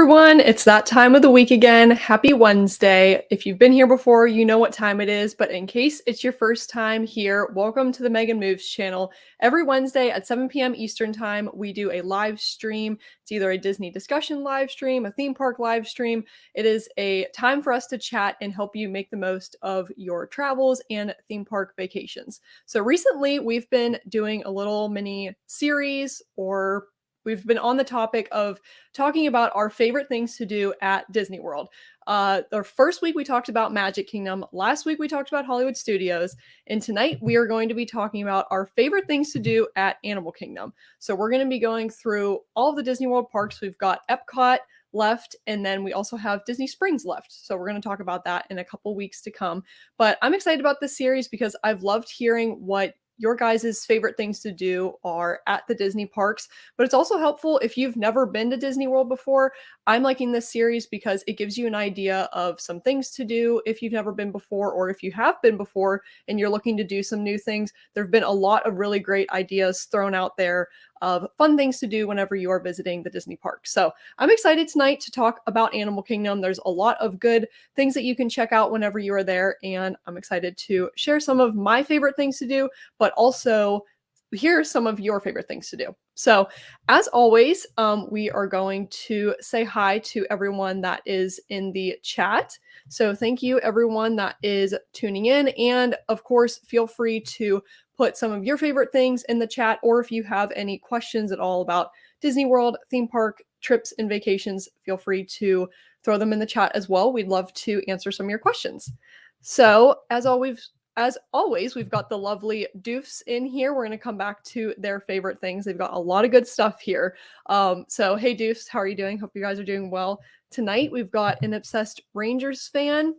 everyone, it's that time of the week again. Happy Wednesday. If you've been here before, you know what time it is, but in case it's your first time here, welcome to the Megan Moves channel. Every Wednesday at 7 p.m. Eastern time, we do a live stream. It's either a Disney discussion live stream, a theme park live stream. It is a time for us to chat and help you make the most of your travels and theme park vacations. So recently, we've been doing a little mini series, or we've been on the topic of talking about our favorite things to do at Disney World. The first week we talked about Magic Kingdom. Last week we talked about Hollywood Studios. And tonight we are going to be talking about our favorite things to do at Animal Kingdom. So we're going to be going through all of the Disney World parks. We've got Epcot left, and then we also have Disney Springs left. So we're going to talk about that in a couple weeks to come. But I'm excited about this series because I've loved hearing what your guys' favorite things to do are at the Disney parks, but it's also helpful if you've never been to Disney World before. I'm liking this series because it gives you an idea of some things to do if you've never been before, or if you have been before and you're looking to do some new things. There have been a lot of really great ideas thrown out there of fun things to do whenever you are visiting the Disney park. So I'm excited tonight to talk about Animal Kingdom. There's a lot of good things that you can check out whenever you are there, and I'm excited to share some of my favorite things to do, but also here are some of your favorite things to do. So as always, we are going to say hi to everyone that is in the chat. So thank you everyone that is tuning in. And of course, feel free to put some of your favorite things in the chat, or if you have any questions at all about Disney World, theme park, trips, and vacations, feel free to throw them in the chat as well. We'd love to answer some of your questions. So as always, we've got the lovely Doofs in here. We're going to come back to their favorite things. They've got a lot of good stuff here. So hey Doofs, how are you doing? Hope you guys are doing well. Tonight we've got an obsessed Rangers fan.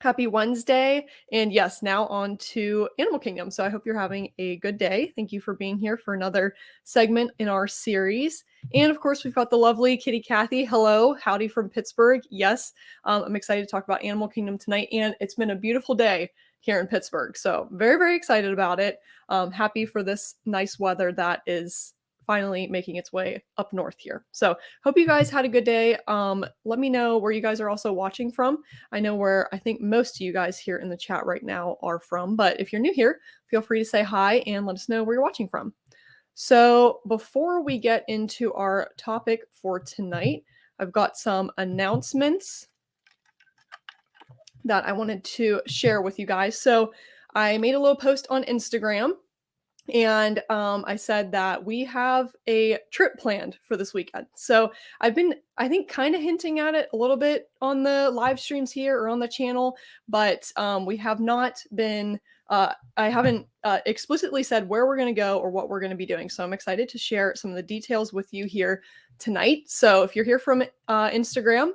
Happy Wednesday. And yes, now on to Animal Kingdom. So I hope you're having a good day. Thank you for being here for another segment in our series. And of course, we've got the lovely Kitty Kathy. Hello, howdy from Pittsburgh. Yes, I'm excited to talk about Animal Kingdom tonight. And it's been a beautiful day here in Pittsburgh. So very, very excited about it. Happy for this nice weather that is finally making its way up north here. So hope you guys had a good day. Let me know where you guys are also watching from. I know where I think most of you guys here in the chat right now are from, but if you're new here, feel free to say hi and let us know where you're watching from. So before we get into our topic for tonight, I've got some announcements that I wanted to share with you guys. So I made a little post on Instagram, and I said that we have a trip planned for this weekend. So I've been, I think, kind of hinting at it a little bit on the live streams here or on the channel, but we have not been, I haven't explicitly said where we're going to go or what we're going to be doing. So I'm excited to share some of the details with you here tonight. So if you're here from Instagram,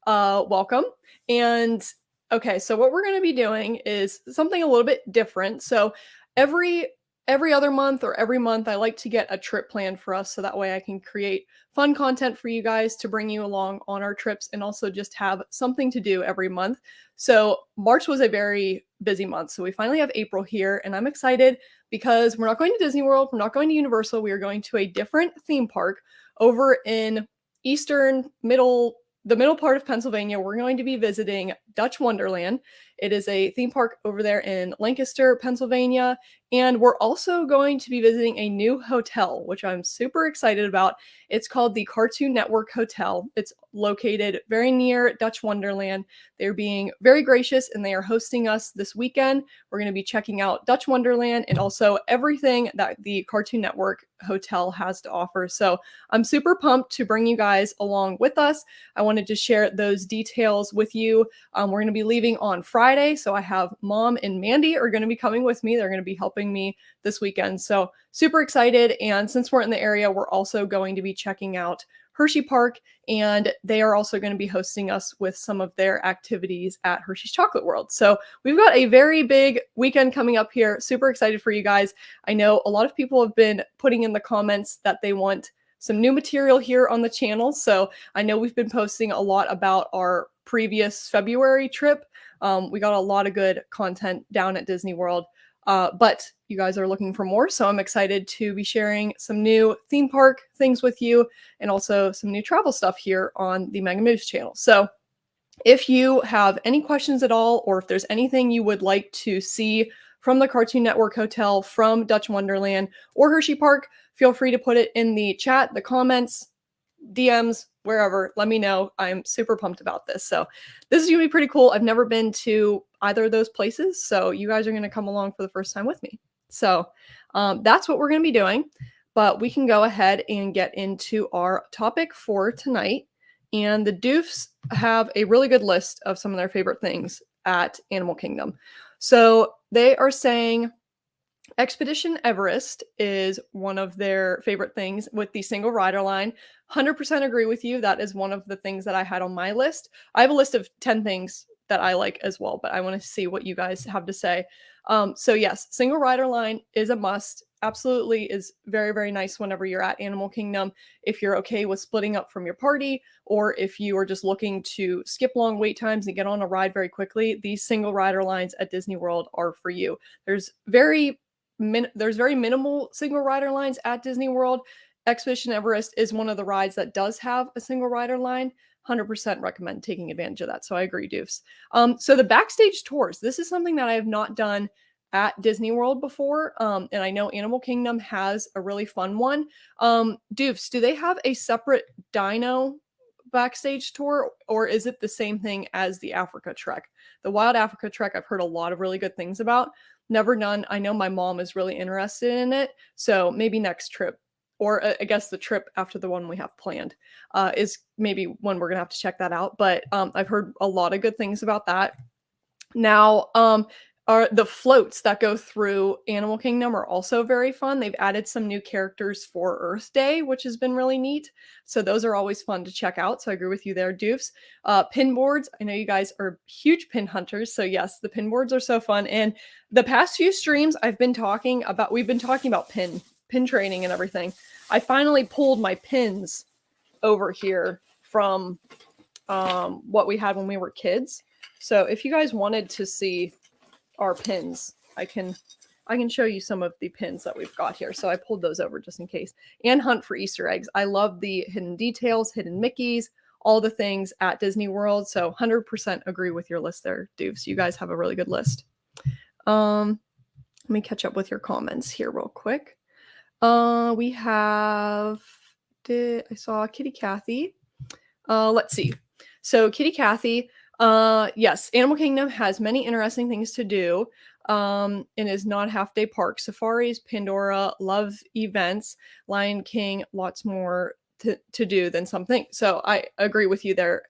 welcome. And okay, so what we're going to be doing is something a little bit different. So every other month or every month, I like to get a trip planned for us, so that way I can create fun content for you guys to bring you along on our trips, and also just have something to do every month. So March was a very busy month, so we finally have April here, and I'm excited because we're not going to Disney World, we're not going to Universal, we are going to a different theme park over in the middle part of Pennsylvania. We're going to be visiting Dutch Wonderland. It is a theme park over there in Lancaster, Pennsylvania. And we're also going to be visiting a new hotel, which I'm super excited about. It's called the Cartoon Network Hotel. It's located very near Dutch Wonderland. They're being very gracious, and they are hosting us this weekend. We're going to be checking out Dutch Wonderland and also everything that the Cartoon Network Hotel has to offer. So I'm super pumped to bring you guys along with us. I wanted to share those details with you. We're going to be leaving on Friday. So I have Mom and Mandy are going to be coming with me. They're going to be helping me this weekend. So super excited. And since we're in the area, we're also going to be checking out Hershey Park, and they are also going to be hosting us with some of their activities at Hershey's Chocolate World. So we've got a very big weekend coming up here. Super excited for you guys. I know a lot of people have been putting in the comments that they want some new material here on the channel. So I know we've been posting a lot about our previous February trip. We got a lot of good content down at Disney World. But you guys are looking for more. So I'm excited to be sharing some new theme park things with you and also some new travel stuff here on the Megan Moves channel. So if you have any questions at all, or if there's anything you would like to see from the Cartoon Network Hotel, from Dutch Wonderland, or Hershey Park, feel free to put it in the chat, the comments, DMs, wherever. Let me know. I'm super pumped about this. So this is going to be pretty cool. I've never been to either of those places, so you guys are going to come along for the first time with me. So that's what we're going to be doing. But we can go ahead and get into our topic for tonight. And the Doofs have a really good list of some of their favorite things at Animal Kingdom. So they are saying Expedition Everest is one of their favorite things with the single rider line. 100% agree with you. That is one of the things that I had on my list. I have a list of 10 things that I like as well, but I want to see what you guys have to say. So yes, single rider line is a must. Absolutely is very, very nice whenever you're at Animal Kingdom. If you're okay with splitting up from your party, or if you are just looking to skip long wait times and get on a ride very quickly, these single rider lines at Disney World are for you. There's very minimal single rider lines at Disney World. Expedition Everest is one of the rides that does have a single rider line. 100% recommend taking advantage of that. So I agree, Doofs. So the backstage tours, this is something that I have not done at Disney World before. And I know Animal Kingdom has a really fun one. Doofs, do they have a separate Dino backstage tour, or is it the same thing as the Africa Trek? The Wild Africa Trek, I've heard a lot of really good things about. Never done. I know my mom is really interested in it, so maybe next trip, or I guess the trip after the one we have planned is maybe when we're gonna have to check that out. But I've heard a lot of good things about that. Now, are the floats that go through Animal Kingdom are also very fun. They've added some new characters for Earth Day, which has been really neat. So those are always fun to check out. So I agree with you there, Doofs. Pin boards. I know you guys are huge pin hunters. So yes, the pin boards are so fun. And the past few streams we've been talking about pin training and everything. I finally pulled my pins over here from what we had when we were kids. So if you guys wanted to see our pins, I can show you some of the pins that we've got here. So I pulled those over just in case. And hunt for Easter eggs. I love the hidden details, hidden Mickeys, all the things at Disney World. So 100% agree with your list there, Doofs. You guys have a really good list. Let me catch up with your comments here real quick. We have, I saw Kitty Cathy. Let's see. So Kitty Cathy, yes, Animal Kingdom has many interesting things to do. And is not half-day park. Safaris, Pandora, love events, Lion King, lots more to do than something. So I agree with you there,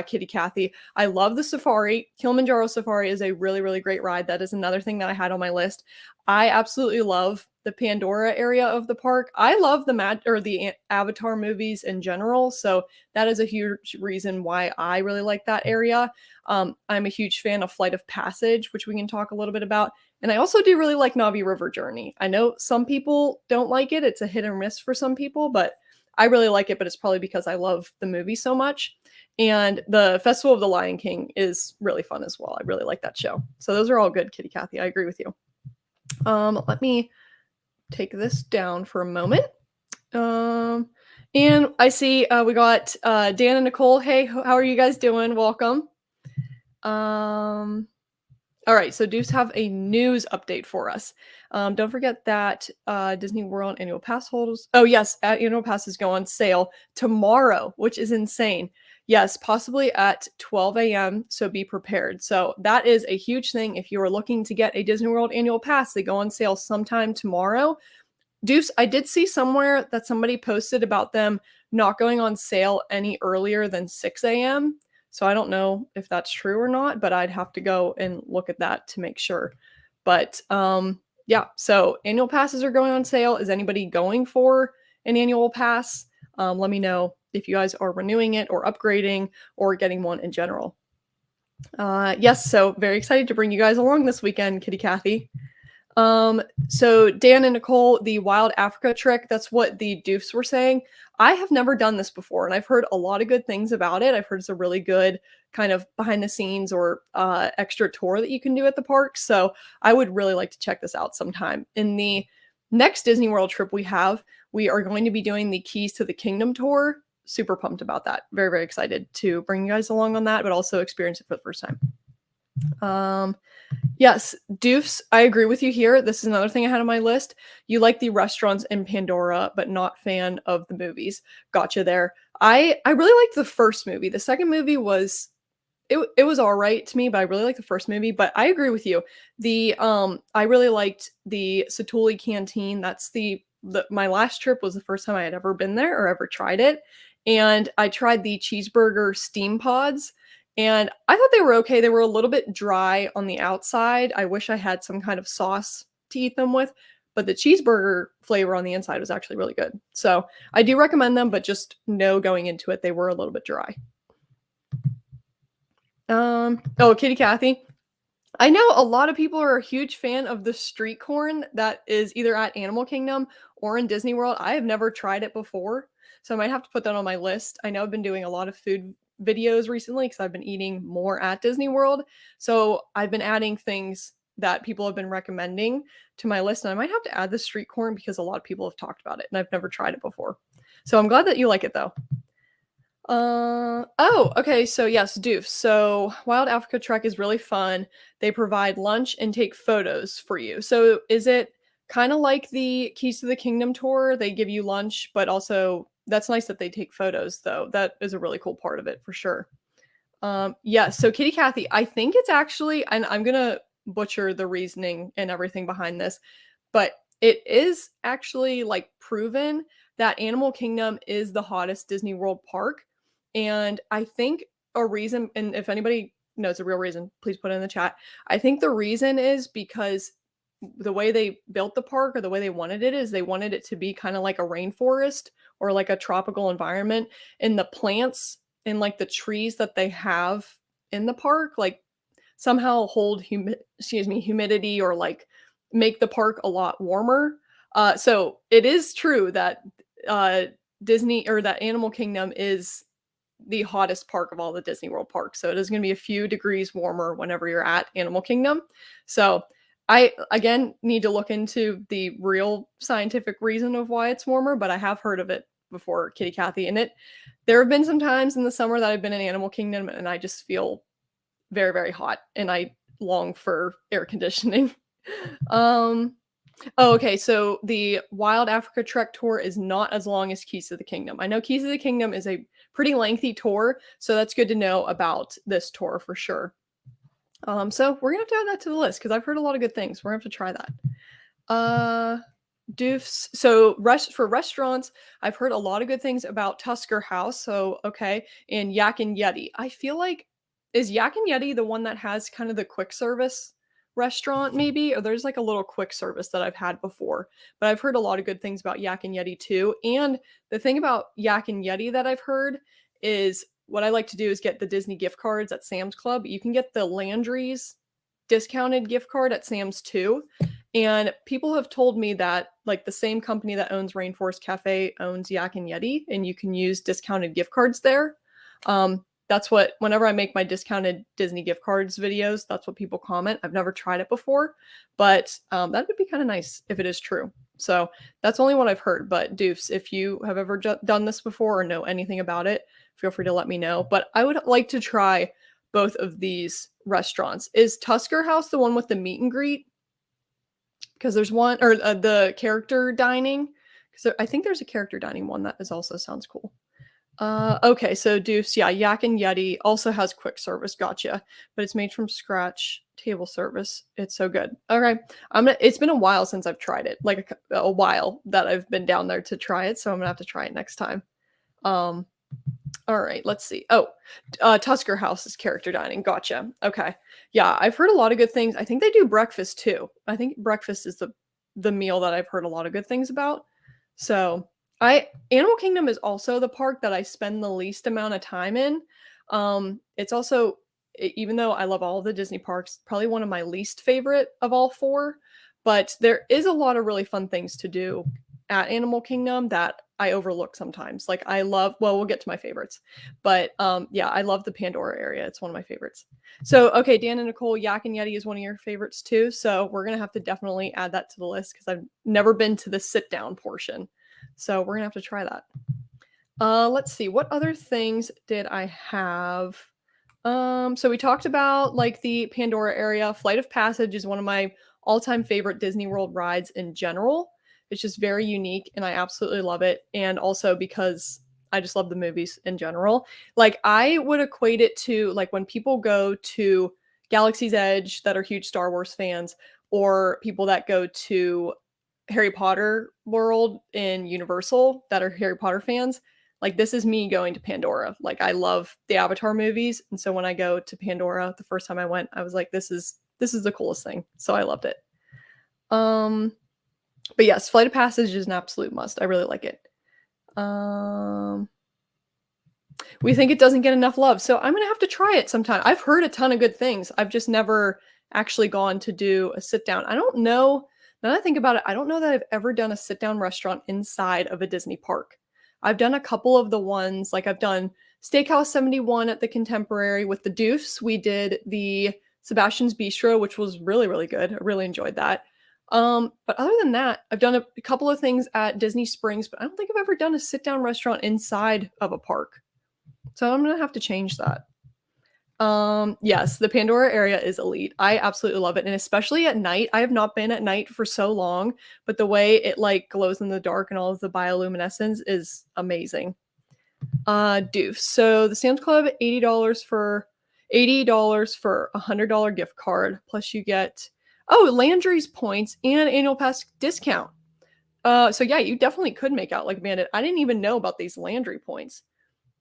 Kitty Cathy. I love the safari. Kilimanjaro Safari is a really, really great ride. That is another thing that I had on my list. I absolutely love the Pandora area of the park. I love the Avatar movies in general, so that is a huge reason why I really like that area. I'm a huge fan of Flight of Passage, which we can talk a little bit about. And I also do really like Navi River Journey. I know some people don't like it. It's a hit or miss for some people, but I really like it, but it's probably because I love the movie so much. And the Festival of the Lion King is really fun as well. I really like that show. So those are all good, Kitty Cathy. I agree with you. Let me take this down for a moment. And I see we got Dan and Nicole. Hey, how are you guys doing? Welcome. All right, so Doofs have a news update for us. Don't forget that Disney World annual pass holders. Oh yes, annual passes go on sale tomorrow, which is insane. Yes, possibly at 12 a.m. So be prepared. So that is a huge thing. If you are looking to get a Disney World annual pass, they go on sale sometime tomorrow. Doofs, I did see somewhere that somebody posted about them not going on sale any earlier than 6 a.m. So I don't know if that's true or not, but I'd have to go and look at that to make sure. But yeah, so annual passes are going on sale. Is anybody going for an annual pass? Let me know if you guys are renewing it or upgrading or getting one in general. Yes, so very excited to bring you guys along this weekend, Kitty Cathy. So Dan and Nicole, the Wild Africa trick, that's what the doofs were saying. I have never done this before, and I've heard a lot of good things about it. I've heard it's a really good kind of behind the scenes or extra tour that you can do at the park. So I would really like to check this out sometime. In the next Disney World trip we are going to be doing the Keys to the Kingdom tour. Super pumped about that. Very, very excited to bring you guys along on that, but also experience it for the first time. Yes, doofs, I agree with you here. This is another thing I had on my list. You like the restaurants in Pandora, but not fan of the movies. Gotcha there. I really liked the first movie. The second movie was it was all right to me, but I really liked the first movie. But I agree with you. I really liked the Satu'li Canteen. That's my last trip was the first time I had ever been there or ever tried it. And I tried the cheeseburger steam pods. And I thought they were okay. They were a little bit dry on the outside. I wish I had some kind of sauce to eat them with, but the cheeseburger flavor on the inside was actually really good. So I do recommend them, but just know going into it, they were a little bit dry. Oh, Kitty Cathy. I know a lot of people are a huge fan of the street corn that is either at Animal Kingdom or in Disney World. I have never tried it before, so I might have to put that on my list. I know I've been doing a lot of food videos recently because I've been eating more at Disney World. So I've been adding things that people have been recommending to my list, and I might have to add the street corn because a lot of people have talked about it, and I've never tried it before. So I'm glad that you like it though. Oh, okay. So yes, Doof. So Wild Africa Trek is really fun. They provide lunch and take photos for you. So is it kind of like the Keys to the Kingdom tour? They give you lunch, but also that's nice that they take photos though. That is a really cool part of it for sure. Yeah, so Kitty Cathy, I think it's actually, and I'm gonna butcher the reasoning and everything behind this, but it is actually like proven that Animal Kingdom is the hottest Disney World park. And I think a reason, and if anybody knows a real reason, please put it in the chat. I think the reason is because the way they built the park or the way they wanted it is they wanted it to be kind of like a rainforest or like a tropical environment. And the plants and like the trees that they have in the park, like somehow hold humidity or like make the park a lot warmer. So it is true that uh, Disney or that Animal Kingdom is the hottest park of all the Disney World parks. So it is going to be a few degrees warmer whenever you're at Animal Kingdom. So I again need to look into the real scientific reason of why it's warmer, but I have heard of it before, Kitty Cathy. And there have been some times in the summer that I've been in Animal Kingdom and I just feel very, very hot and I long for air conditioning. Oh, okay. So the Wild Africa Trek tour is not as long as Keys to the Kingdom. I know Keys to the Kingdom is a pretty lengthy tour, so that's good to know about this tour for sure. So we're gonna have to add that to the list because I've heard a lot of good things. We're gonna have to try that. Doofs. So for restaurants, I've heard a lot of good things about Tusker House. So okay, and Yak and Yeti. I feel like is Yak and Yeti the one that has kind of the quick service restaurant maybe, or there's like a little quick service that I've had before, but I've heard a lot of good things about Yak and Yeti too. And the thing about Yak and Yeti that I've heard is what I like to do is get the Disney gift cards at Sam's Club. You can get the Landry's discounted gift card at Sam's too. And people have told me that like the same company that owns Rainforest Cafe owns Yak and Yeti, and you can use discounted gift cards there. That's what, whenever I make my discounted Disney gift cards videos, that's what people comment. I've never tried it before, but that would be kind of nice if it is true. So that's only what I've heard. But Doofs, if you have ever done this before or know anything about it, feel free to let me know. But I would like to try both of these restaurants. Is Tusker House the one with the meet and greet? Because there's one, or the character dining. Because I think there's a character dining one that is also sounds cool. Okay, so Doofs, yeah, Yak and Yeti also has quick service, gotcha. But it's made from scratch, table service. It's so good. Okay, it's been a while since I've tried it, like a while that I've been down there to try it, so I'm gonna have to try it next time. All right, let's see. Oh, Tusker House is character dining. Gotcha. Okay, yeah, I've heard a lot of good things. I think they do breakfast too. I think breakfast is the meal that I've heard a lot of good things about. So Animal Kingdom is also the park that I spend the least amount of time in. It's also, even though I love all of the Disney parks, probably one of my least favorite of all four. But there is a lot of really fun things to do at Animal Kingdom that I overlook sometimes. Like I love, well, we'll get to my favorites, but yeah, I love the Pandora area. It's one of my favorites. So, okay, Dan and Nicole, Yak and Yeti is one of your favorites too. So we're gonna have to definitely add that to the list because I've never been to the sit down portion. So we're gonna have to try that. Let's see, what other things did I have? So we talked about like the Pandora area. Flight of Passage is one of my all-time favorite Disney World rides in general. It's just very unique and I absolutely love it. And also because I just love the movies in general. Like I would equate it to like when people go to Galaxy's Edge that are huge Star Wars fans, or people that go to Harry Potter World in Universal that are Harry Potter fans. Like this is me going to Pandora. Like I love the Avatar movies, and so when I go to Pandora, the first time I went, I was like, this is the coolest thing. So I loved it. But yes, Flight of Passage is an absolute must. I really like it. We think it doesn't get enough love, so I'm gonna have to try it sometime. I've heard a ton of good things. I've just never actually gone to do a sit down. I don't know. Now that I think about it, I don't know that I've ever done a sit down restaurant inside of a Disney park. I've done a couple of the ones, like I've done Steakhouse 71 at the Contemporary with the Doofs. We did the Sebastian's Bistro, which was really, really good. I really enjoyed that. But other than that, I've done a couple of things at Disney Springs, but I don't think I've ever done a sit down restaurant inside of a park. So I'm gonna have to change that. Yes, the Pandora area is elite. I absolutely love it, and especially at night. I have not been at night for so long, but the way it like glows in the dark and all of the bioluminescence is amazing. Doof. So the Sam's Club, $80 for a $100 gift card, plus you get Landry's points and annual pass discount. So yeah, you definitely could make out like a bandit. I didn't even know about these Landry points.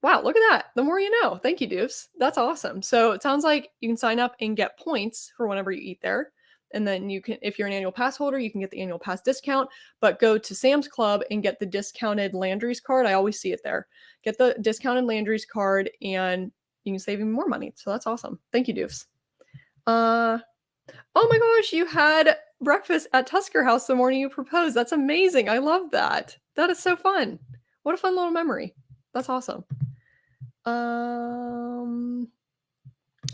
Wow, look at that. The more you know. Thank you, Doofs. That's awesome. So it sounds like you can sign up and get points for whenever you eat there. And then you can, if you're an annual pass holder, you can get the annual pass discount, but go to Sam's Club and get the discounted Landry's card. I always see it there. Get the discounted Landry's card and you can save even more money. So that's awesome. Thank you, Doofs. Oh my gosh, you had breakfast at Tusker House the morning you proposed. That's amazing. I love that. That is so fun. What a fun little memory. That's awesome.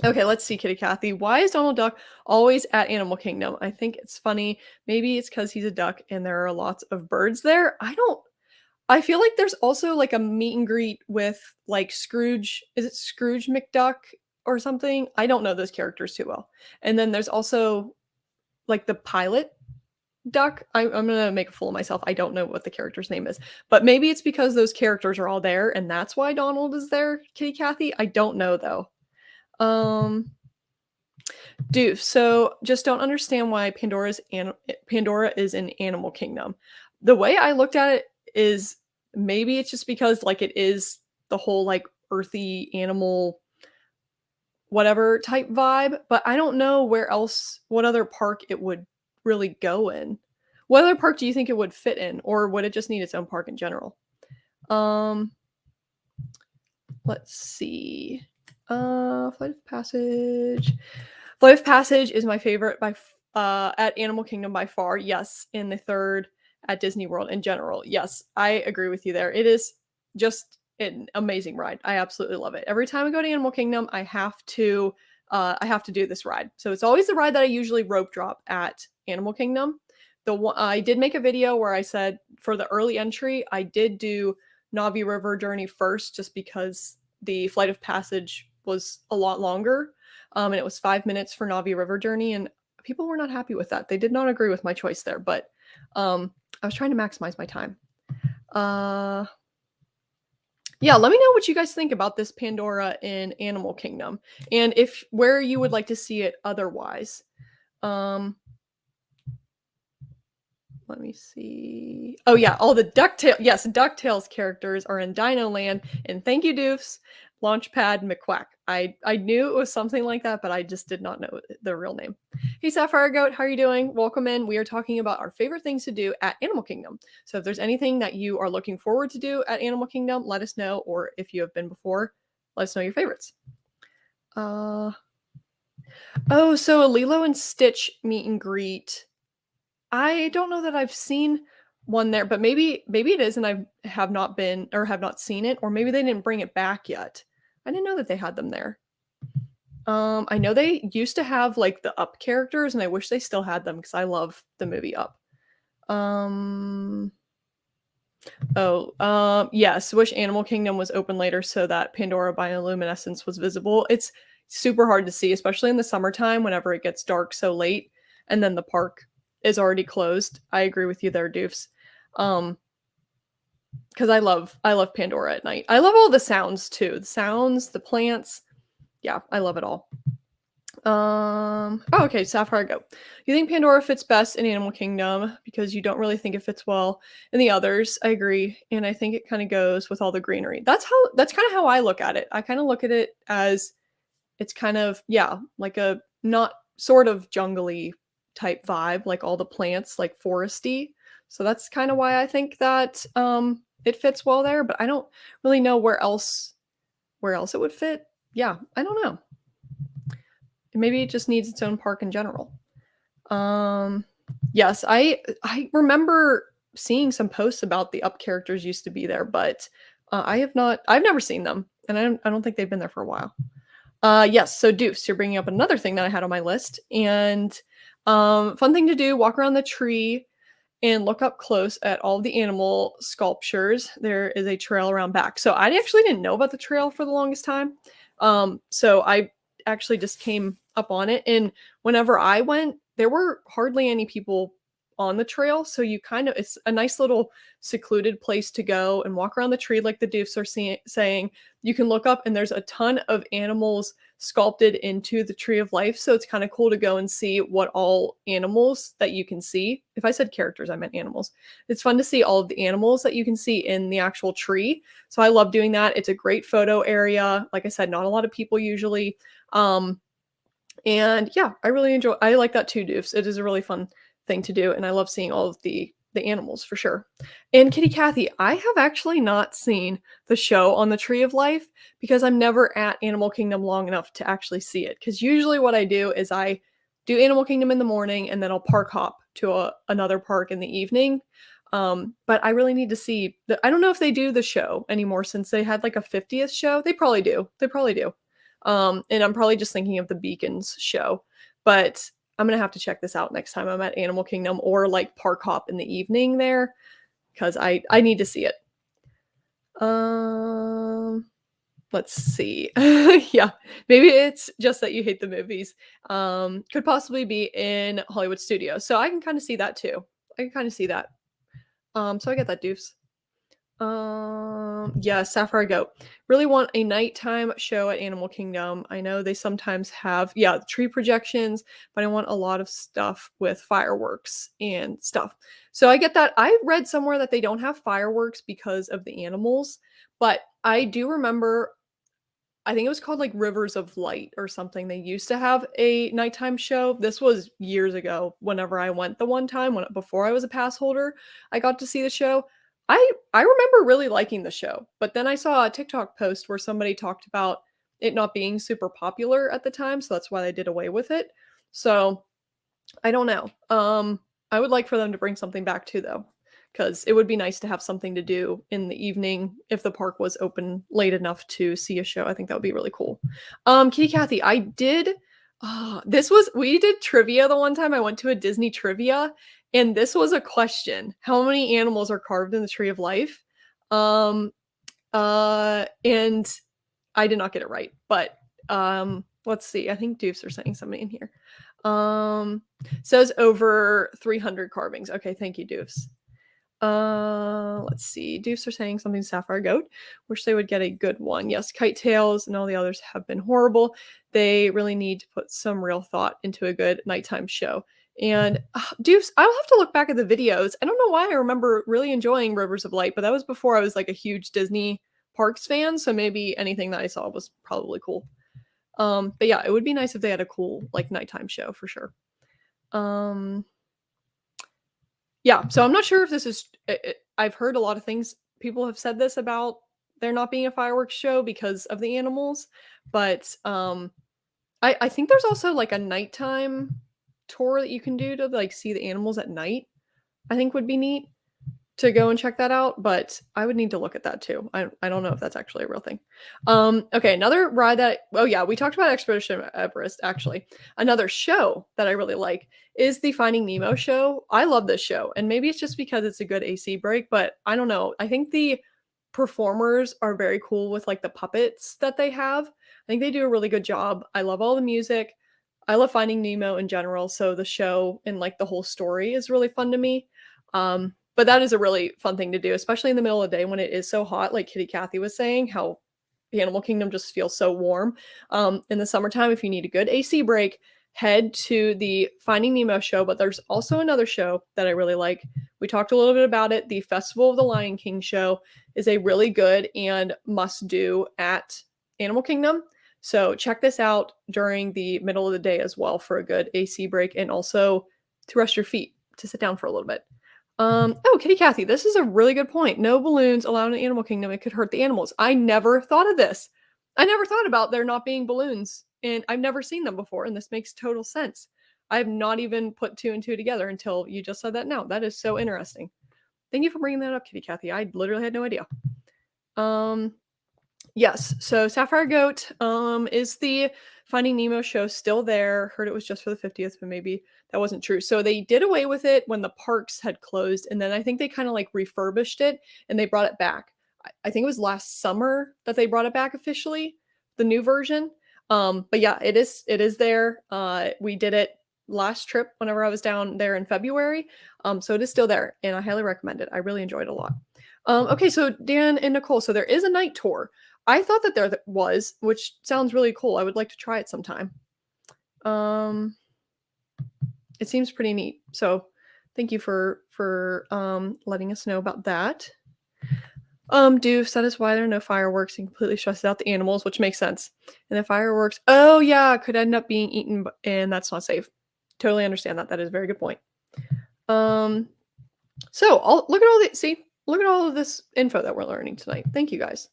Okay, let's see, Kitty Cathy. Why is Donald Duck always at Animal Kingdom? I think it's funny. Maybe it's because he's a duck and there are lots of birds there. I feel like there's also like a meet and greet with like Scrooge. Is it Scrooge McDuck or something? I don't know those characters too well. And then there's also like the pilot duck. I'm gonna make a fool of myself. I don't know what the character's name is, but maybe it's because those characters are all there and that's why Donald is there, Kitty Cathy. I don't know though. Doof. So just don't understand why Pandora is in Animal Kingdom. The way I looked at it is maybe it's just because like it is the whole like earthy animal whatever type vibe, but I don't know what other park it would really go in. What other park do you think it would fit in, or would it just need its own park in general? Let's see. Flight of Passage. Flight of Passage is my favorite at Animal Kingdom by far. Yes, in the third at Disney World in general. Yes, I agree with you there. It is just an amazing ride. I absolutely love it. Every time I go to Animal Kingdom, I have to do this ride. So it's always the ride that I usually rope drop at Animal Kingdom. I did make a video where I said for the early entry, I did do Navi River Journey first, just because the Flight of Passage was a lot longer. And it was 5 minutes for Navi River Journey, and people were not happy with that. They did not agree with my choice there, but I was trying to maximize my time. Yeah, let me know what you guys think about this Pandora in Animal Kingdom, and where you would like to see it otherwise. Let me see. Oh yeah, all the DuckTales characters are in Dino Land, and thank you, Doofs. Launchpad McQuack. I knew it was something like that, but I just did not know the real name. Hey, Sapphire Goat, how are you doing? Welcome in. We are talking about our favorite things to do at Animal Kingdom. So if there's anything that you are looking forward to do at Animal Kingdom, let us know. Or if you have been before, let us know your favorites. So a Lilo and Stitch meet and greet I don't know that I've seen one there, but maybe it is and I have not been or have not seen it, or maybe they didn't bring it back yet. I didn't know that they had them there. I know they used to have like the Up characters, and I wish they still had them because I love the movie Up. Um, yes, wish Animal Kingdom was open later so that Pandora bioluminescence was visible. It's super hard to see, especially in the summertime whenever it gets dark so late and then the park is already closed. I agree with you there, Doofs. Because I love Pandora at night. I love all the sounds too. The sounds, the plants. Yeah, I love it all. Okay, Sapphire Go. You think Pandora fits best in Animal Kingdom because you don't really think it fits well in the others. I agree, and I think it kind of goes with all the greenery. That's kind of how I look at it. I kind of look at it as it's kind of, yeah, like a not sort of jungly type vibe, like all the plants, like foresty. So that's kind of why I think that it fits well there, but I don't really know where else it would fit. Yeah, I don't know. Maybe it just needs its own park in general. Yes, I remember seeing some posts about the Up characters used to be there, but I've never seen them, and I don't think they've been there for a while. Yes, so Doofs, you're bringing up another thing that I had on my list, and fun thing to do: walk around the tree and look up close at all the animal sculptures. There is a trail around back. So I actually didn't know about the trail for the longest time. So I actually just came up on it. And whenever I went, there were hardly any people on the trail. So it's a nice little secluded place to go and walk around the tree, like the Doofs are saying. You can look up and there's a ton of animals sculpted into the Tree of Life. So it's kind of cool to go and see what all animals that you can see. If I said characters, I meant animals. It's fun to see all of the animals that you can see in the actual tree. So I love doing that. It's a great photo area. Like I said, not a lot of people usually. And yeah, I like that too, Doofs. It is a really fun thing to do, and I love seeing all of the animals for sure. And Kitty Cathy, I have actually not seen the show on the Tree of Life because I'm never at Animal Kingdom long enough to actually see it. Because usually what I do is I do Animal Kingdom in the morning and then I'll park hop to another park in the evening. But I really need to see I don't know if they do the show anymore since they had like a 50th show. They probably do. They probably do. And I'm probably just thinking of the Beacons show, but I'm gonna have to check this out next time I'm at Animal Kingdom or like park hop in the evening there because I need to see it. Let's see. Yeah, maybe it's just that you hate the movies. Could possibly be in Hollywood Studios, so I can kind of see that too. I can kind of see that. So I get that, Doofs. Yeah, Sapphire Goat. Really want a nighttime show at Animal Kingdom. I know they sometimes have, yeah, tree projections, but I want a lot of stuff with fireworks and stuff. So I get that. I read somewhere that they don't have fireworks because of the animals, but I do remember, I think it was called like Rivers of Light or something. They used to have a nighttime show. This was years ago whenever I went the one time before I was a pass holder. I got to see the show. I remember really liking the show, but then I saw a TikTok post where somebody talked about it not being super popular at the time, so that's why they did away with it. So, I don't know. I would like for them to bring something back too though, because it would be nice to have something to do in the evening if the park was open late enough to see a show. I think that would be really cool. Kitty Cathy, I did we did trivia the one time I went to a Disney trivia, and this was a question. How many animals are carved in the Tree of Life? And I did not get it right, but let's see. I think Doofs are saying something in here. Says over 300 carvings. Okay, thank you, Doofs. Let's see. Doofs are saying something Sapphire Goat. Wish they would get a good one. Yes, Kite Tails and all the others have been horrible. They really need to put some real thought into a good nighttime show. And Doofs, I'll have to look back at the videos. I don't know why I remember really enjoying Rivers of Light, but that was before I was like a huge Disney Parks fan, so maybe anything that I saw was probably cool. But yeah, it would be nice if they had a cool like nighttime show for sure. Yeah, so I'm not sure if this is I've heard a lot of things. People have said this about there not being a fireworks show because of the animals, but I think there's also like a nighttime tour that you can do to like see the animals at night, I think would be neat to go and check that out, but I would need to look at that too. I don't know if that's actually a real thing. Okay, another ride that, oh yeah, we talked about Expedition Everest actually. Another show that I really like is the Finding Nemo show. I love this show, and maybe it's just because it's a good AC break, but I don't know. I think the performers are very cool with like the puppets that they have. I think they do a really good job. I love all the music. I love Finding Nemo in general, so the show and like the whole story is really fun to me. But that is a really fun thing to do, especially in the middle of the day when it is so hot, like Kitty Kathy was saying, how the Animal Kingdom just feels so warm. In the summertime, if you need a good AC break, head to the Finding Nemo show, but there's also another show that I really like. We talked a little bit about it. The Festival of the Lion King show is a really good and must do at Animal Kingdom. So check this out during the middle of the day as well for a good AC break, and also to rest your feet, to sit down for a little bit. Oh, Kitty Kathy, this is a really good point. No balloons allowed in Animal Kingdom. It could hurt the animals. I never thought of this. I never thought about there not being balloons, and I've never seen them before, and this makes total sense. I have not even put two and two together until you just said that now. That is so interesting. Thank you for bringing that up, Kitty Kathy. I literally had no idea. Yes, so Sapphire Goat is the Finding Nemo show still there. Heard it was just for the 50th, but maybe that wasn't true. So they did away with it when the parks had closed, and then I think they kind of like refurbished it and they brought it back. I think it was last summer that they brought it back officially, the new version. But yeah, it is there. We did it last trip whenever I was down there in February. So it is still there, and I highly recommend it. I really enjoyed it a lot. Okay, so Dan and Nicole, so there is a night tour. I thought that there was, which sounds really cool. I would like to try it sometime. It seems pretty neat. So thank you for letting us know about that. Doof, that is why there are no fireworks and completely stresses out the animals, which makes sense. And the fireworks, oh yeah, could end up being eaten, and that's not safe. Totally understand that. That is a very good point. So look at all of this info that we're learning tonight. Thank you guys.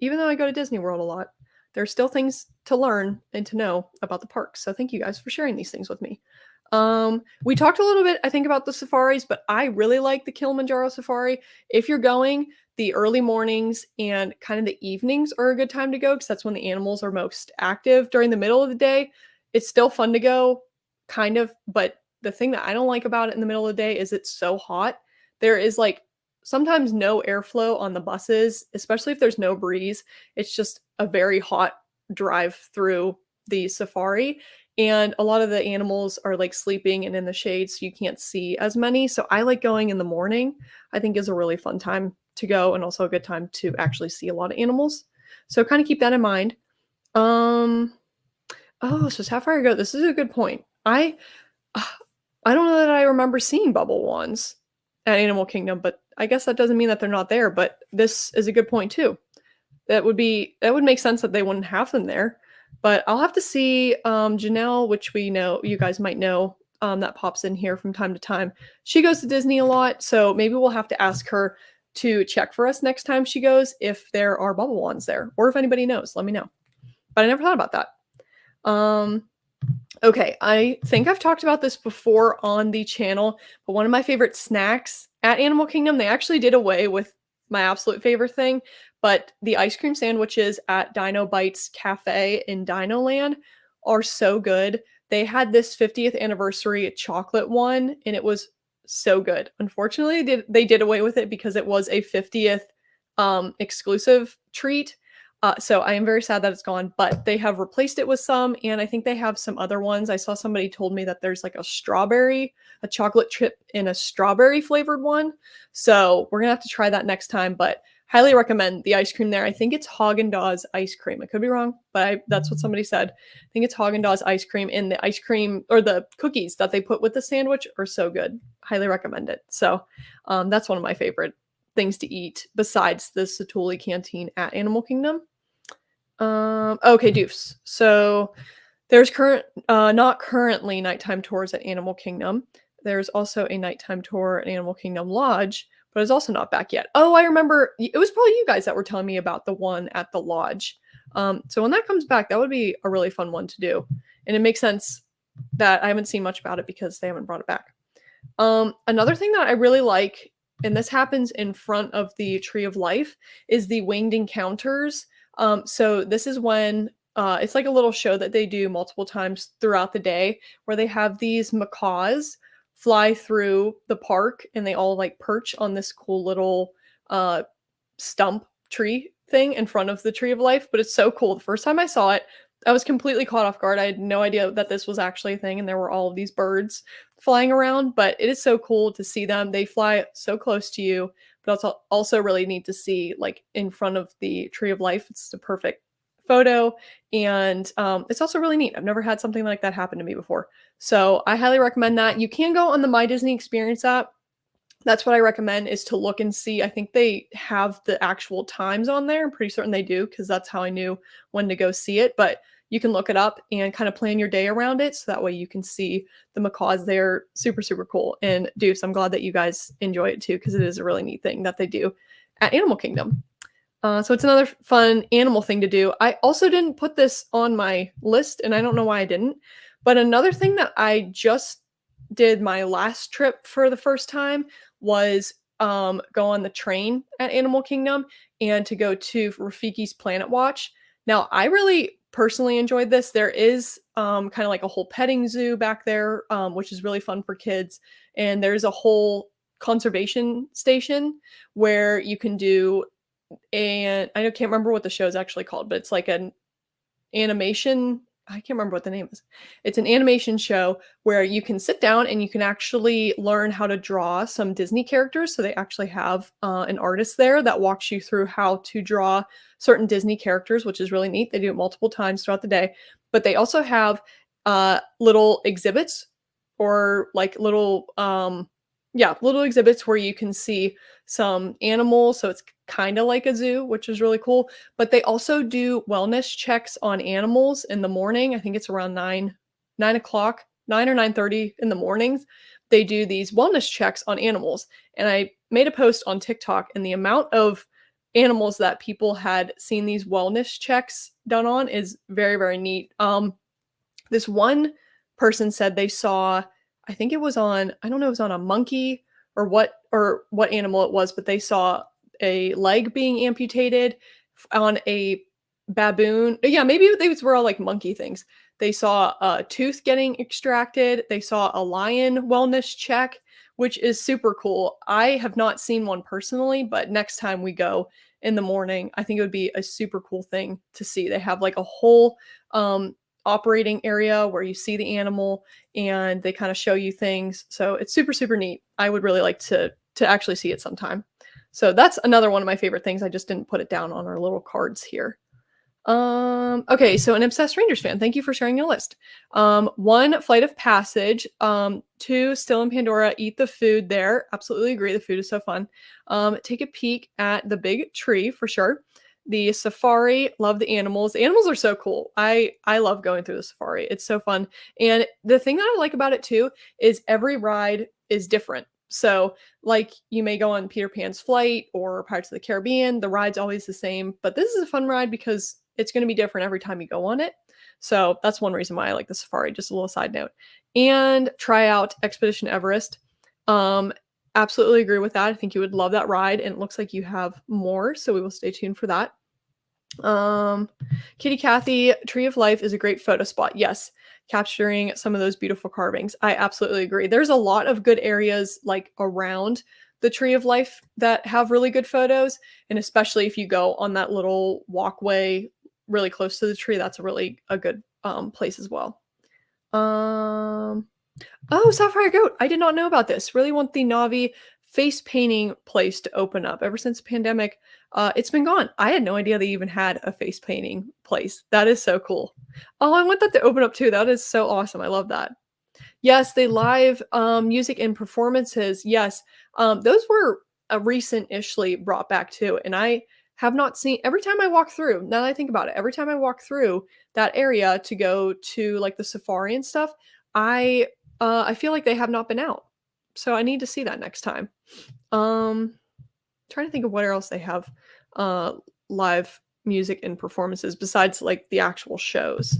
Even though I go to Disney World a lot, there's still things to learn and to know about the parks. So thank you guys for sharing these things with me. We talked a little bit, I think, about the safaris, but I really like the Kilimanjaro Safari. If you're going, the early mornings and kind of the evenings are a good time to go because that's when the animals are most active. During the middle of the day, it's still fun to go, kind of, but the thing that I don't like about it in the middle of the day is it's so hot. There is like sometimes no airflow on the buses, especially if there's no breeze. It's just a very hot drive through the safari, and a lot of the animals are like sleeping and in the shade, so you can't see as many. So I like going in the morning. I think is a really fun time to go, and also a good time to actually see a lot of animals. So kind of keep that in mind. Oh, so Sapphire Goat, this is a good point. I don't know that I remember seeing bubble wands at Animal Kingdom, but I guess that doesn't mean that they're not there, but this is a good point too. That would make sense that they wouldn't have them there, but I'll have to see. Janelle, which we know, you guys might know, that pops in here from time to time. She goes to Disney a lot, so maybe we'll have to ask her to check for us next time she goes if there are bubble wands there, or if anybody knows, let me know. But I never thought about that. Okay, I think I've talked about this before on the channel, but one of my favorite snacks at Animal Kingdom, they actually did away with my absolute favorite thing, but the ice cream sandwiches at Dino Bites Cafe in Dino Land are so good. They had this 50th anniversary chocolate one, and it was so good. Unfortunately, they did away with it because it was a 50th exclusive treat. So I am very sad that it's gone, but they have replaced it with some, and I think they have some other ones. I saw somebody told me that there's like a chocolate chip in a strawberry flavored one. So we're gonna have to try that next time, but highly recommend the ice cream there. I think it's Haagen-Dazs ice cream. I could be wrong, but that's what somebody said. I think it's Haagen-Dazs ice cream, and the ice cream or the cookies that they put with the sandwich are so good. Highly recommend it. So that's one of my favorite things to eat besides the Satu'li Canteen at Animal Kingdom. Okay, Doofs. So there's not currently nighttime tours at Animal Kingdom. There's also a nighttime tour at Animal Kingdom Lodge, but it's also not back yet. Oh, I remember. It was probably you guys that were telling me about the one at the lodge. So when that comes back, that would be a really fun one to do. And it makes sense that I haven't seen much about it because they haven't brought it back. Another thing that I really like, and this happens in front of the Tree of Life, is the winged encounters. So this is when it's like a little show that they do multiple times throughout the day, where they have these macaws fly through the park, and they all like perch on this cool little uh, stump tree thing in front of the Tree of Life. But it's so cool. The first time I saw it, I was completely caught off guard. I had no idea that this was actually a thing, and there were all of these birds flying around. But it is so cool to see them. They fly so close to you, but also really neat to see like in front of the Tree of Life. It's the perfect photo, and it's also really neat. I've never had something like that happen to me before, so I highly recommend that. You can go on the My Disney Experience app. That's what I recommend, is to look and see. I think they have the actual times on there. I'm pretty certain they do, because that's how I knew when to go see it. But you can look it up and kind of plan your day around it, so that way you can see the macaws. They're super, super cool. And Deuce, I'm glad that you guys enjoy it too, because it is a really neat thing that they do at Animal Kingdom. So it's another fun animal thing to do. I also didn't put this on my list, and I don't know why I didn't. But another thing that I just did my last trip for the first time was go on the train at Animal Kingdom and to go to Rafiki's Planet Watch. Now, I really personally enjoyed this. There is kind of like a whole petting zoo back there, which is really fun for kids. And there's a whole conservation station where you can do, and I can't remember what the show is actually called, but it's like an animation. I can't remember what the name is. It's an animation show where you can sit down and you can actually learn how to draw some Disney characters. So they actually have an artist there that walks you through how to draw certain Disney characters, which is really neat. They do it multiple times throughout the day. But they also have little exhibits, or like little exhibits where you can see some animals. So it's kind of like a zoo, which is really cool. But they also do wellness checks on animals in the morning. I think it's around 9 o'clock, 9 or 9:30 in the mornings. They do these wellness checks on animals. And I made a post on TikTok, and the amount of animals that people had seen these wellness checks done on is very, very neat. This one person said they saw, I think it was on, I don't know, it was on a monkey or what animal it was, but they saw a leg being amputated on a baboon. Yeah, maybe these were all like monkey things. They saw a tooth getting extracted. They saw a lion wellness check, which is super cool. I have not seen one personally, but next time we go in the morning, I think it would be a super cool thing to see. They have like a whole operating area where you see the animal and they kind of show you things. So it's super, super neat. I would really like to actually see it sometime. So that's another one of my favorite things. I just didn't put it down on our little cards here. Okay, so an obsessed Rangers fan, thank you for sharing your list. 1, Flight of Passage. 2, Still in Pandora, eat the food there. Absolutely agree, the food is so fun. Take a peek at the big tree for sure. The safari, love the animals. The animals are so cool. I love going through the safari. It's so fun. And the thing that I like about it too is every ride is different. So like you may go on Peter Pan's Flight or Pirates of the Caribbean, the ride's always the same, but this is a fun ride because it's going to be different every time you go on it. So that's one reason why I like the safari, just a little side note. And try out Expedition Everest. Absolutely agree with that. I think you would love that ride, and it looks like you have more, so we will stay tuned for that. Kitty Cathy, Tree of Life is a great photo spot. Yes, capturing some of those beautiful carvings. I absolutely agree. There's a lot of good areas like around the Tree of Life that have really good photos, and especially if you go on that little walkway really close to the tree, that's a good place as well. Oh, Sapphire Goat. I did not know about this. Really want the Navi face painting place to open up. Ever since the pandemic, it's been gone. I had no idea they even had a face painting place. That is so cool. Oh, I want that to open up too. That is so awesome. I love that. Yes, they live music and performances. Yes, those were recent-ishly brought back too. And I have not seen, every time I walk through, now that I think about it, every time I walk through that area to go to like the safari and stuff, I feel like they have not been out. So I need to see that next time. Trying to think of what else they have live music and performances besides like the actual shows.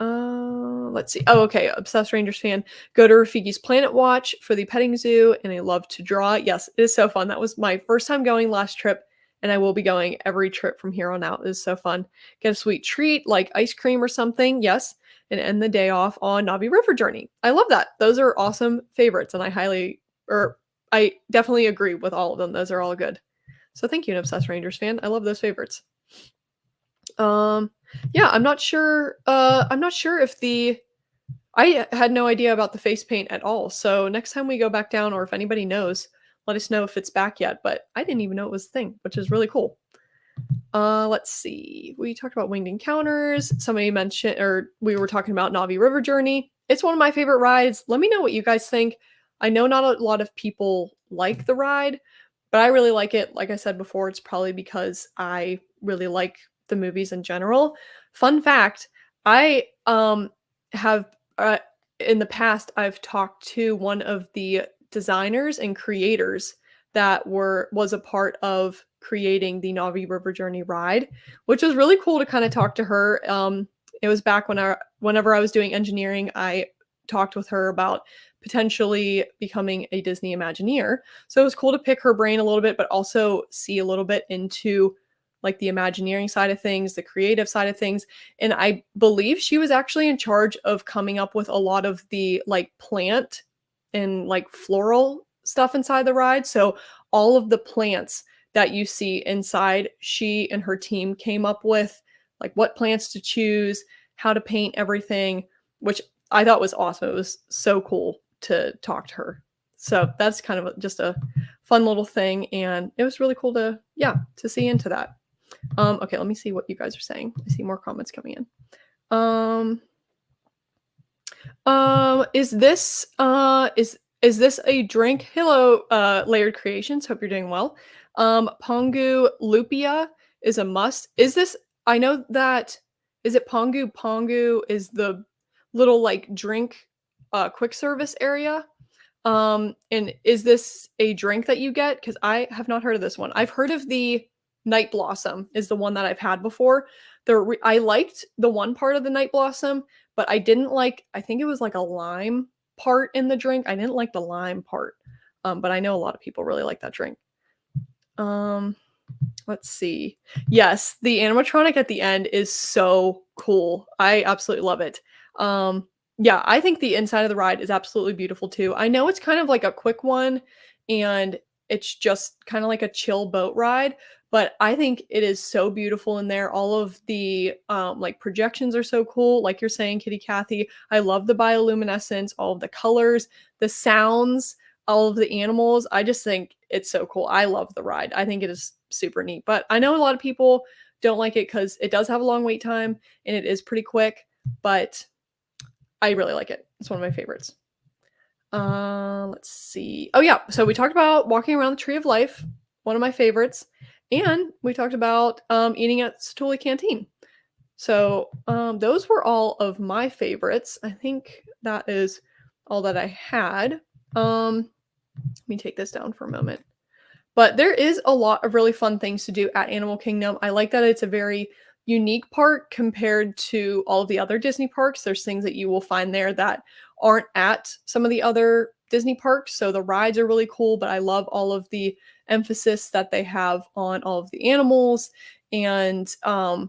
Let's see. Oh, okay. Obsessed Rangers fan. Go to Rafiki's Planet Watch for the petting zoo, and I love to draw. Yes, it is so fun. That was my first time going last trip, and I will be going every trip from here on out. It is so fun. Get a sweet treat like ice cream or something. Yes, and end the day off on Navi River Journey. I love that. Those are awesome favorites, and I definitely agree with all of them. Those are all good. So thank you, an Obsessed Rangers fan. I love those favorites. Yeah, I'm not sure. I'm not sure if I had no idea about the face paint at all. So next time we go back down, or if anybody knows, let us know if it's back yet. But I didn't even know it was a thing, which is really cool. Let's see. We talked about winged encounters. Somebody mentioned, or we were talking about Navi River Journey. It's one of my favorite rides. Let me know what you guys think. I know not a lot of people like the ride, but I really like it. Like I said before, it's probably because I really like the movies in general. Fun fact, I have in the past I've talked to one of the designers and creators that was a part of creating the Navi River Journey ride, which was really cool to kind of talk to her. It was back whenever I was doing engineering, I talked with her about potentially becoming a Disney Imagineer. So it was cool to pick her brain a little bit, but also see a little bit into like the Imagineering side of things, the creative side of things. And I believe she was actually in charge of coming up with a lot of the like plant and like floral stuff inside the ride. So all of the plants that you see inside, she and her team came up with like what plants to choose, how to paint everything, which I thought was awesome. It was so cool to talk to her. So that's kind of just a fun little thing. And it was really cool to see into that. Okay, let me see what you guys are saying. I see more comments coming in. Is this a drink? Hello, Layered Creations. Hope you're doing well. Pongu Lupia is a must. Is this? I know that. Is it Pongu? Pongu is the little like drink, quick service area. And is this a drink that you get? Because I have not heard of this one. I've heard of the Night Blossom is the one that I've had before. I liked the one part of the Night Blossom, but I didn't like, I think it was like a lime part in the drink. I didn't like the lime part. But I know a lot of people really like that drink. Let's see. Yes, the animatronic at the end is so cool. I absolutely love it. Yeah, I think the inside of the ride is absolutely beautiful too. I know it's kind of like a quick one and it's just kind of like a chill boat ride, but I think it is so beautiful in there. All of the like projections are so cool. Like you're saying, Kitty Cathy, I love the bioluminescence, all of the colors, the sounds, all of the animals. I just think it's so cool. I love the ride. I think it is super neat, but I know a lot of people don't like it because it does have a long wait time and it is pretty quick, but I really like it. It's one of my favorites. Let's see. Oh yeah, so we talked about walking around the Tree of Life, one of my favorites, and we talked about eating at Satu'li Canteen. So those were all of my favorites. I think that is all that I had. Let me take this down for a moment. But there is a lot of really fun things to do at Animal Kingdom. I like that it's a very unique park compared to all of the other Disney parks. There's things that you will find there that aren't at some of the other Disney parks. So the rides are really cool, but I love all of the emphasis that they have on all of the animals and how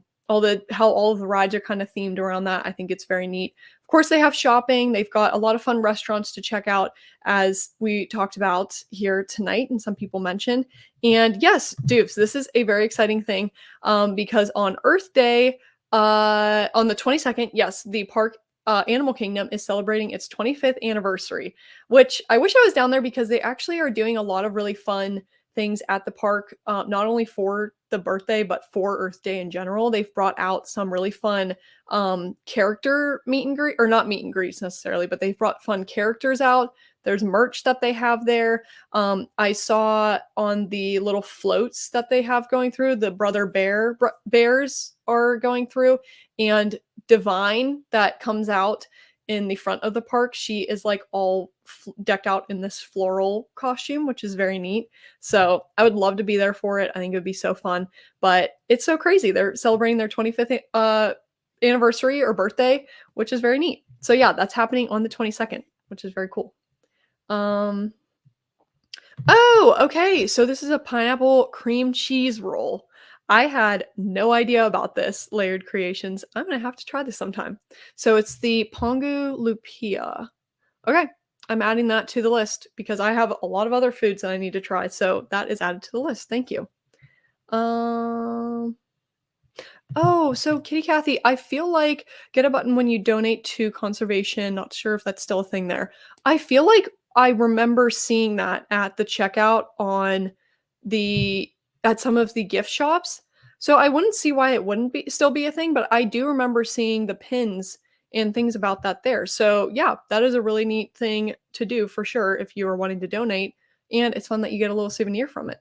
all of the rides are kind of themed around that. I think it's very neat. Of course, they have shopping. They've got a lot of fun restaurants to check out, as we talked about here tonight, and some people mentioned. And yes, Dupes, this is a very exciting thing because on Earth Day, on the 22nd, yes, the park Animal Kingdom is celebrating its 25th anniversary, which I wish I was down there because they actually are doing a lot of really fun things at the park, not only for the birthday, but for Earth Day in general. They've brought out some really fun character meet and greet, or not meet and greets necessarily, but they've brought fun characters out. There's merch that they have there. I saw on the little floats that they have going through, the Brother Bears are going through, and Divine that comes out in the front of the park. She is like all decked out in this floral costume, which is very neat. So I would love to be there for it. I think it would be so fun, but it's so crazy. They're celebrating their 25th anniversary or birthday, which is very neat. So yeah, that's happening on the 22nd, which is very cool. Oh, okay. So this is a pineapple cream cheese roll. I had no idea about this, Layered Creations. I'm gonna have to try this sometime. So it's the Pongu Lupia. Okay, I'm adding that to the list because I have a lot of other foods that I need to try. So that is added to the list. Thank you. Oh, so Kitty Cathy, I feel like get a button when you donate to conservation. Not sure if that's still a thing there. I feel like I remember seeing that at the checkout on the at some of the gift shops. So I wouldn't see why it wouldn't be still be a thing, but I do remember seeing the pins and things about that there. So yeah, that is a really neat thing to do for sure if you are wanting to donate. And it's fun that you get a little souvenir from it.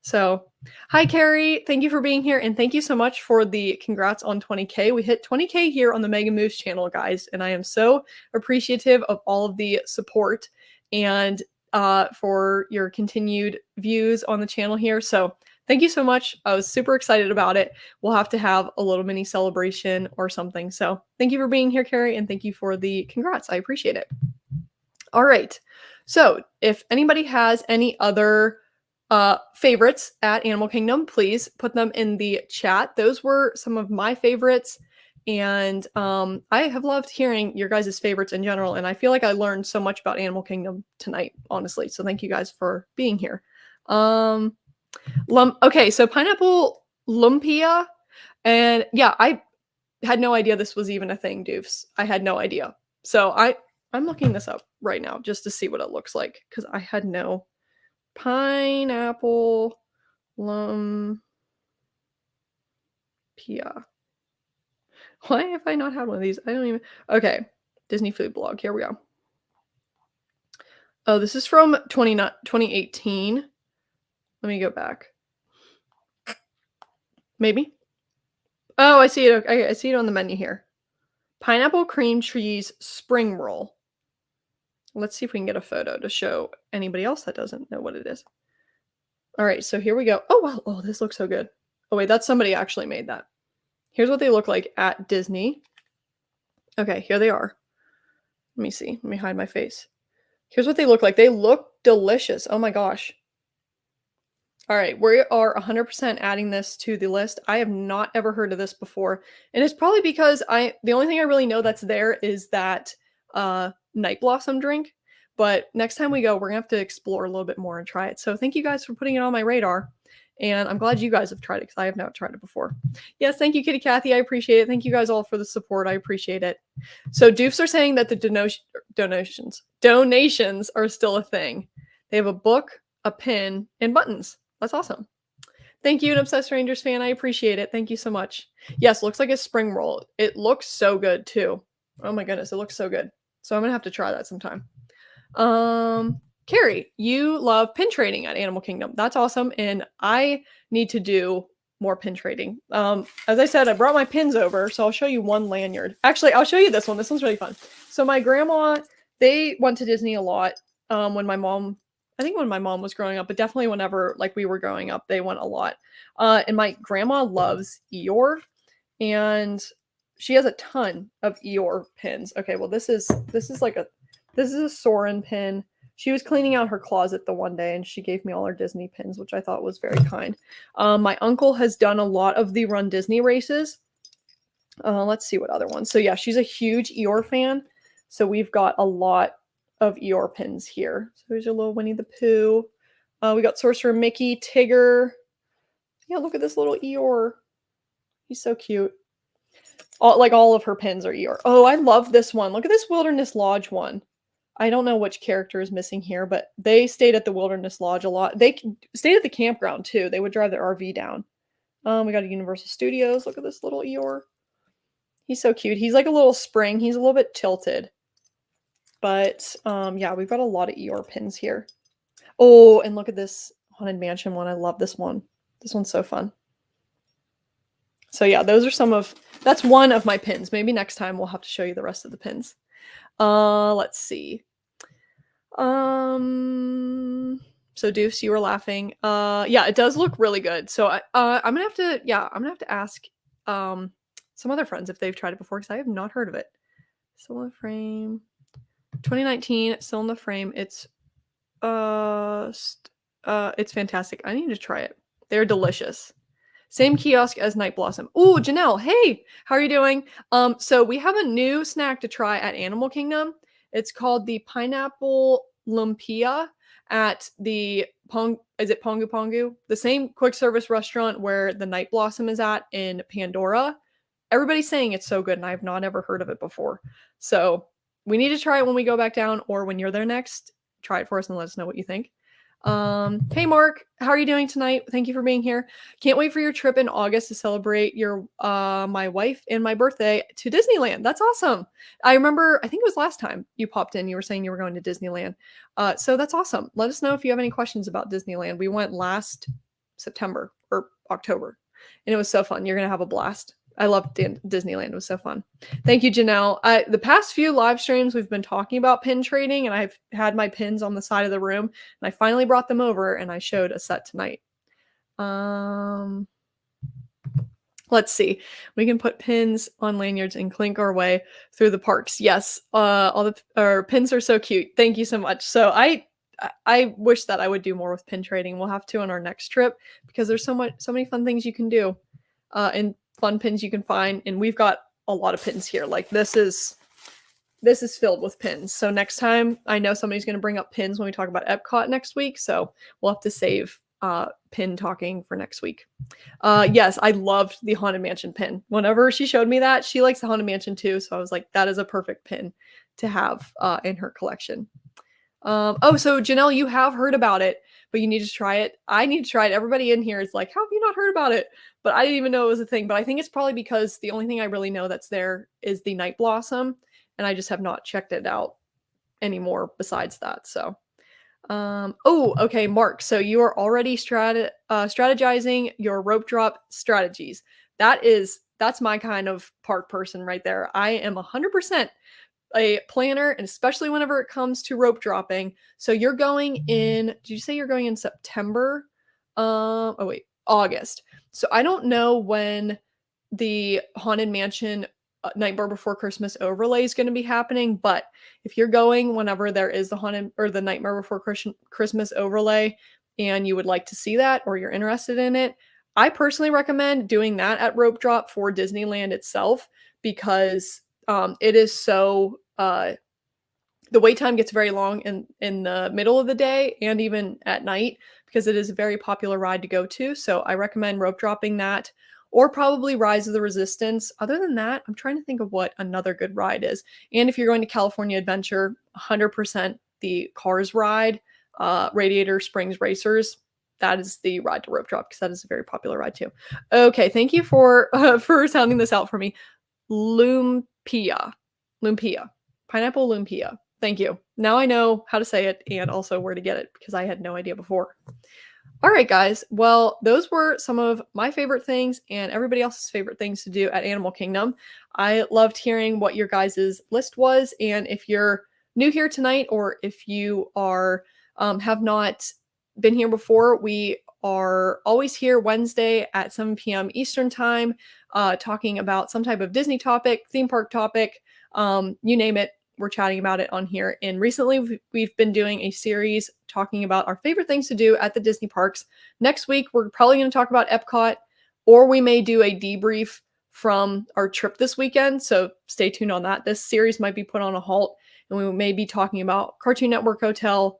So, hi, Carrie. Thank you for being here. And thank you so much for the congrats on 20K. We hit 20K here on the Megan Moves channel, guys. And I am so appreciative of all of the support and for your continued views on the channel here. So, thank you so much. I was super excited about it. We'll have to have a little mini celebration or something. So, thank you for being here, Carrie. And thank you for the congrats. I appreciate it. All right. So, if anybody has any other favorites at Animal Kingdom, please put them in the chat. Those were some of my favorites, and I have loved hearing your guys' favorites in general, and I feel like I learned so much about Animal Kingdom tonight, honestly. So thank you guys for being here. Okay, so pineapple lumpia, and yeah, I had no idea this was even a thing, Doofs. I had no idea. So I'm looking this up right now just to see what it looks like because I had no pineapple lumpia. Why have I not had one of these? I don't even. Okay, Disney food blog. Here we go. Oh, this is from 2018. Let me go back. Maybe. Oh, I see it. Okay, I see it on the menu here. Pineapple cream cheese spring roll. Let's see if we can get a photo to show anybody else that doesn't know what it is. All right, so here we go. Oh, wow. Oh, this looks so good. Oh, wait, that's somebody actually made that. Here's what they look like at Disney. Okay, here they are. Let me see. Let me hide my face. Here's what they look like. They look delicious. Oh my gosh. All right, we are 100% adding this to the list. I have not ever heard of this before. And it's probably because the only thing I really know that's there is that Night Blossom drink. But next time we go, we're going to have to explore a little bit more and try it. So thank you guys for putting it on my radar. And I'm glad you guys have tried it because I have not tried it before. Yes, thank you, Kitty Cathy. I appreciate it. Thank you guys all for the support. I appreciate it. So Doofs are saying that the donations are still a thing. They have a book, a pin, and buttons. That's awesome. Thank you, an Obsessed Rangers fan. I appreciate it. Thank you so much. Yes, looks like a spring roll. It looks so good too. Oh my goodness, it looks so good. So I'm gonna have to try that sometime. Carrie, you love pin trading at Animal Kingdom. That's awesome, and I need to do more pin trading. As I said, I brought my pins over, so I'll show you one lanyard. Actually, I'll show you this one. This one's really fun. So my grandma, they went to Disney a lot when my mom was growing up, but definitely whenever like we were growing up, they went a lot. And my grandma loves Eeyore, and she has a ton of Eeyore pins. Okay, well this is a Soren pin. She was cleaning out her closet the one day and she gave me all her Disney pins, which I thought was very kind. My uncle has done a lot of the Run Disney races. Let's see what other ones. So yeah, she's a huge Eeyore fan. So we've got a lot of Eeyore pins here. So here's your little Winnie the Pooh. We got Sorcerer Mickey, Tigger. Yeah, look at this little Eeyore. He's so cute. All of her pins are Eeyore. Oh, I love this one. Look at this Wilderness Lodge one. I don't know which character is missing here, but they stayed at the Wilderness Lodge a lot. They stayed at the campground too. They would drive their RV down. We got a Universal Studios. Look at this little Eeyore. He's so cute. He's like a little spring. He's a little bit tilted. But yeah, we've got a lot of Eeyore pins here. Oh, and look at this Haunted Mansion one. I love this one. This one's so fun. So yeah, that's one of my pins. Maybe next time we'll have to show you the rest of the pins. Let's see. So Deuce, you were laughing. Yeah, it does look really good. So I'm gonna have to ask some other friends if they've tried it before, because I have not heard of it. Still in the frame. 2019, still in the frame. It's fantastic. I need to try it. They're delicious. Same kiosk as Night Blossom. Ooh, Janelle, hey, how are you doing? So we have a new snack to try at Animal Kingdom. It's called the Pineapple Lumpia at the Pongu Pongu? The same quick service restaurant where the Night Blossom is at in Pandora. Everybody's saying it's so good, and I've not ever heard of it before. So we need to try it when we go back down, or when you're there next. Try it for us and let us know what you think. Hey Mark, how are you doing tonight? Thank you for being here. Can't wait for your trip in August to celebrate your my wife and my birthday to Disneyland. That's awesome. I remember, I think it was last time you popped in, you were saying you were going to Disneyland. So that's awesome. Let us know if you have any questions about Disneyland. We went last September or October, and it was so fun. You're gonna have a blast. I loved Disneyland. It was so fun. Thank you, Janelle. The past few live streams, we've been talking about pin trading, and I've had my pins on the side of the room, and I finally brought them over, and I showed a set tonight. Let's see. We can put pins on lanyards and clink our way through the parks. Yes, our pins are so cute. Thank you so much. So I wish that I would do more with pin trading. We'll have to on our next trip, because there's so many fun things you can do, and fun pins you can find, and we've got a lot of pins here. Like this is filled with pins. So next time, I know somebody's going to bring up pins when we talk about Epcot next week, so we'll have to save pin talking for next week. Yes, I loved the Haunted Mansion pin. Whenever she showed me that, she likes the Haunted Mansion too, so I was like, that is a perfect pin to have in her collection. Oh, so Janelle, you have heard about it, but you need to try it. I need to try it. Everybody in here is like, how have you not heard about it? But I didn't even know it was a thing. But I think it's probably because the only thing I really know that's there is the Night Blossom, and I just have not checked it out anymore besides that. So, oh, okay, Mark. So you are already strategizing your rope drop strategies. That's my kind of park person right there. I am 100% a planner, and especially whenever it comes to rope dropping. So you're going in, did you say you're going in September? August. So I don't know when the Haunted Mansion Nightmare Before Christmas overlay is going to be happening, but if you're going whenever there is the Haunted or the Nightmare Before Christmas overlay and you would like to see that, or you're interested in it, I personally recommend doing that at rope drop for Disneyland itself, because it is so the wait time gets very long in the middle of the day and even at night, because it is a very popular ride to go to. So I recommend rope dropping that, or probably Rise of the Resistance. Other than that, I'm trying to think of what another good ride is. And if you're going to California Adventure, 100% the Cars ride, Radiator Springs Racers. That is the ride to rope drop, because that is a very popular ride too. Okay, thank you for sounding this out for me. Lumpia. Pineapple Lumpia. Thank you. Now I know how to say it and also where to get it, because I had no idea before. All right, guys. Well, those were some of my favorite things and everybody else's favorite things to do at Animal Kingdom. I loved hearing what your guys' list was. And if you're new here tonight, or if you are have not been here before, we are always here Wednesday at 7 p.m. Eastern time, talking about some type of Disney topic, theme park topic, you name it. We're chatting about it on here. And recently we've been doing a series talking about our favorite things to do at the Disney parks. Next week, we're probably going to talk about Epcot, or we may do a debrief from our trip this weekend. So stay tuned on that. This series might be put on a halt, and we may be talking about Cartoon Network Hotel,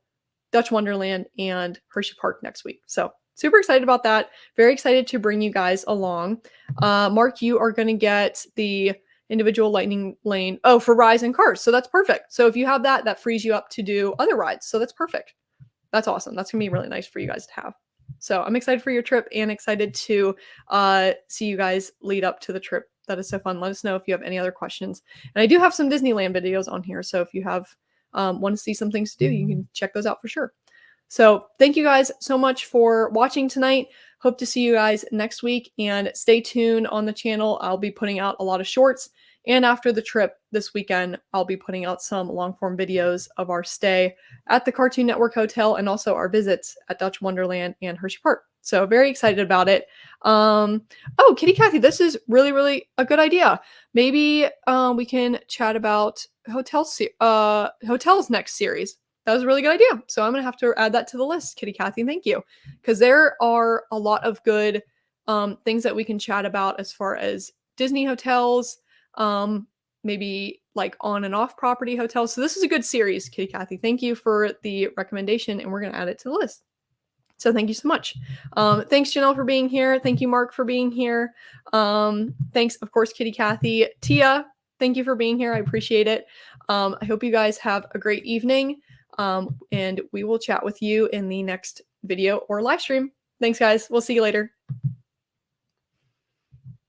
Dutch Wonderland, and Hershey Park next week. So super excited about that. Very excited to bring you guys along. Mark, you are going to get the individual lightning lane for Rise and Cars, so that's perfect. So if you have that, that frees you up to do other rides, so that's perfect. That's awesome. That's gonna be really nice for you guys to have. So I'm excited for your trip and excited to see you guys lead up to the trip. That is so fun. Let us know if you have any other questions, and I do have some Disneyland videos on here, so if you have want to see some things to do, you can check those out for sure. So thank you guys so much for watching tonight. Hope to see you guys next week, and stay tuned on the channel. I'll be putting out a lot of shorts And after the trip this weekend, I'll be putting out some long form videos of our stay at the Cartoon Network Hotel and also our visits at Dutch Wonderland and Hershey Park. So very excited about it. Oh, Kitty Cathy, this is really, really a good idea. Maybe we can chat about hotels next series. That was a really good idea. So I'm going to have to add that to the list, Kitty Cathy. Thank you. Because there are a lot of good things that we can chat about as far as Disney hotels, maybe like on and off property hotels. So this is a good series, Kitty Cathy. Thank you for the recommendation, and we're going to add it to the list. So thank you so much. Thanks, Janelle, for being here. Thank you, Mark, for being here. Thanks, of course, Kitty Cathy. Tia, thank you for being here. I appreciate it. I hope you guys have a great evening, and we will chat with you in the next video or live stream. Thanks, guys. We'll see you later.